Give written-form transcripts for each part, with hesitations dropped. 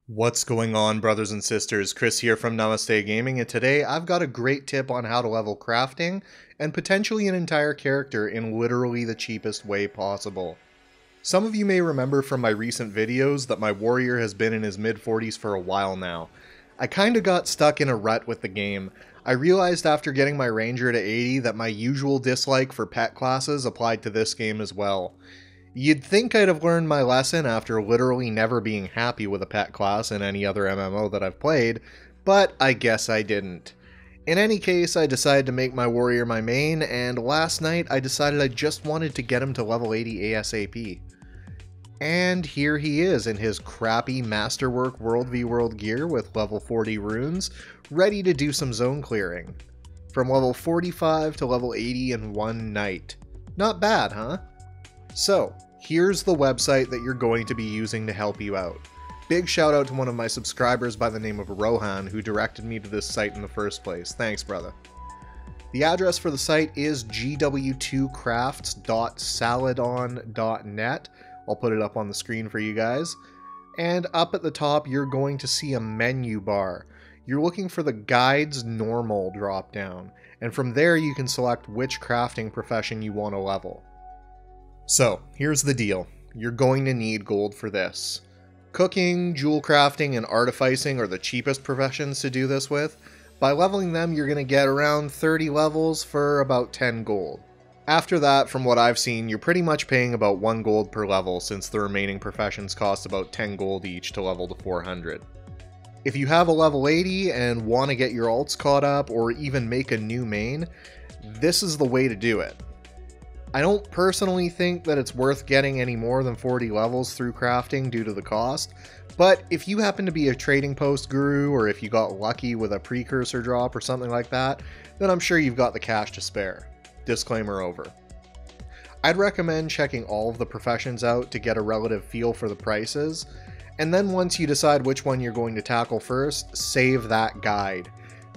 What's going on, brothers and sisters? Chris here from Namaste Gaming, and today I've got a great tip on how to level crafting and potentially an entire character in literally the cheapest way possible. Some of you may remember from my recent videos that my warrior has been in his mid-40s for a while now. I kinda got stuck in a rut with the game. I realized after getting my ranger to 80 that my usual dislike for pet classes applied to this game as well. You'd think I'd have learned my lesson after literally never being happy with a pet class in any other MMO that I've played, but I guess I didn't. In any case, I decided to make my warrior my main, and last night I decided I just wanted to get him to level 80 ASAP. And here he is in his crappy Masterwork World v World gear with level 40 runes, ready to do some zone clearing. From level 45 to level 80 in one night. Not bad, huh? So, here's the website that you're going to be using to help you out. Big shout out to one of my subscribers by the name of Rohan who directed me to this site in the first place. Thanks, brother. The address for the site is gw2crafts.saladon.net. I'll put it up on the screen for you guys. And up at the top, you're going to see a menu bar. You're looking for the Guides Normal dropdown, and from there you can select which crafting profession you want to level. So, here's the deal. You're going to need gold for this. Cooking, jewel crafting, and artificing are the cheapest professions to do this with. By leveling them, you're going to get around 30 levels for about 10 gold. After that, from what I've seen, you're pretty much paying about 1 gold per level since the remaining professions cost about 10 gold each to level to 400. If you have a level 80 and want to get your alts caught up or even make a new main, this is the way to do it. I don't personally think that it's worth getting any more than 40 levels through crafting due to the cost, but if you happen to be a trading post guru or if you got lucky with a precursor drop or something like that, then I'm sure you've got the cash to spare. Disclaimer over. I'd recommend checking all of the professions out to get a relative feel for the prices, and then once you decide which one you're going to tackle first, save that guide.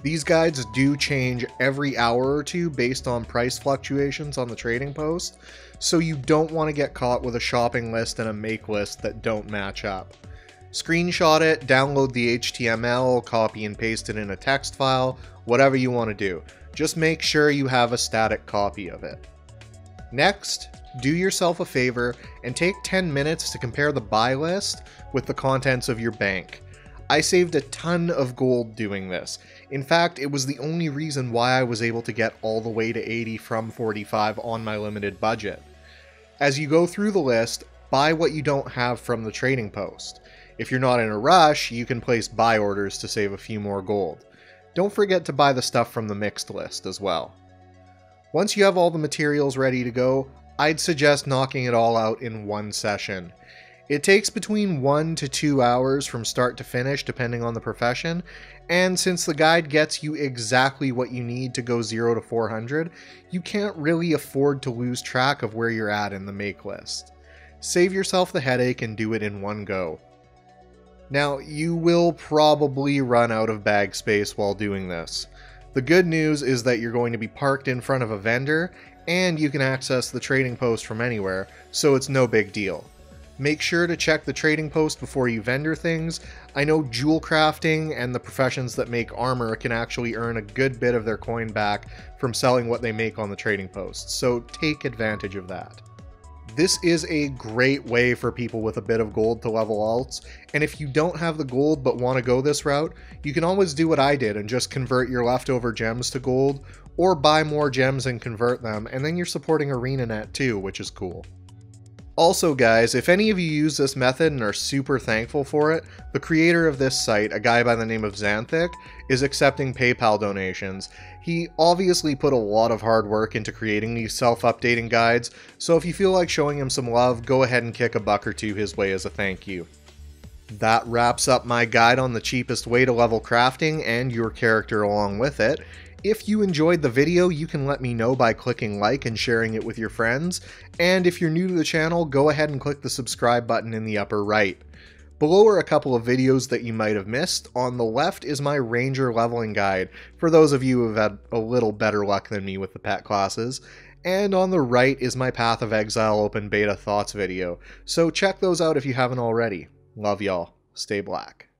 These guides do change every hour or two based on price fluctuations on the trading post, so you don't want to get caught with a shopping list and a make list that don't match up. Screenshot it, download the HTML, copy and paste it in a text file, whatever you want to do. Just make sure you have a static copy of it. Next, do yourself a favor and take 10 minutes to compare the buy list with the contents of your bank. I saved a ton of gold doing this. In fact, it was the only reason why I was able to get all the way to 80 from 45 on my limited budget. As you go through the list, buy what you don't have from the trading post. If you're not in a rush, you can place buy orders to save a few more gold. Don't forget to buy the stuff from the mixed list as well. Once you have all the materials ready to go, I'd suggest knocking it all out in one session. It takes between 1 to 2 hours from start to finish depending on the profession, and since the guide gets you exactly what you need to go 0 to 400, you can't really afford to lose track of where you're at in the make list. Save yourself the headache and do it in one go. Now, you will probably run out of bag space while doing this. The good news is that you're going to be parked in front of a vendor, and you can access the trading post from anywhere, so it's no big deal. Make sure to check the trading post before you vendor things. I know jewel crafting and the professions that make armor can actually earn a good bit of their coin back from selling what they make on the trading post, so take advantage of that. This is a great way for people with a bit of gold to level alts, and if you don't have the gold but want to go this route, you can always do what I did and just convert your leftover gems to gold, or buy more gems and convert them, and then you're supporting ArenaNet too, which is cool. Also guys, if any of you use this method and are super thankful for it, the creator of this site, a guy by the name of Janthir, is accepting PayPal donations. He obviously put a lot of hard work into creating these self-updating guides, so if you feel like showing him some love, go ahead and kick a buck or two his way as a thank you. That wraps up my guide on the cheapest way to level crafting and your character along with it. If you enjoyed the video, you can let me know by clicking like and sharing it with your friends, and if you're new to the channel, go ahead and click the subscribe button in the upper right. Below are a couple of videos that you might have missed. On the left is my Ranger leveling guide, for those of you who have had a little better luck than me with the pet classes, and on the right is my Path of Exile open beta thoughts video, so check those out if you haven't already. Love y'all. Stay black.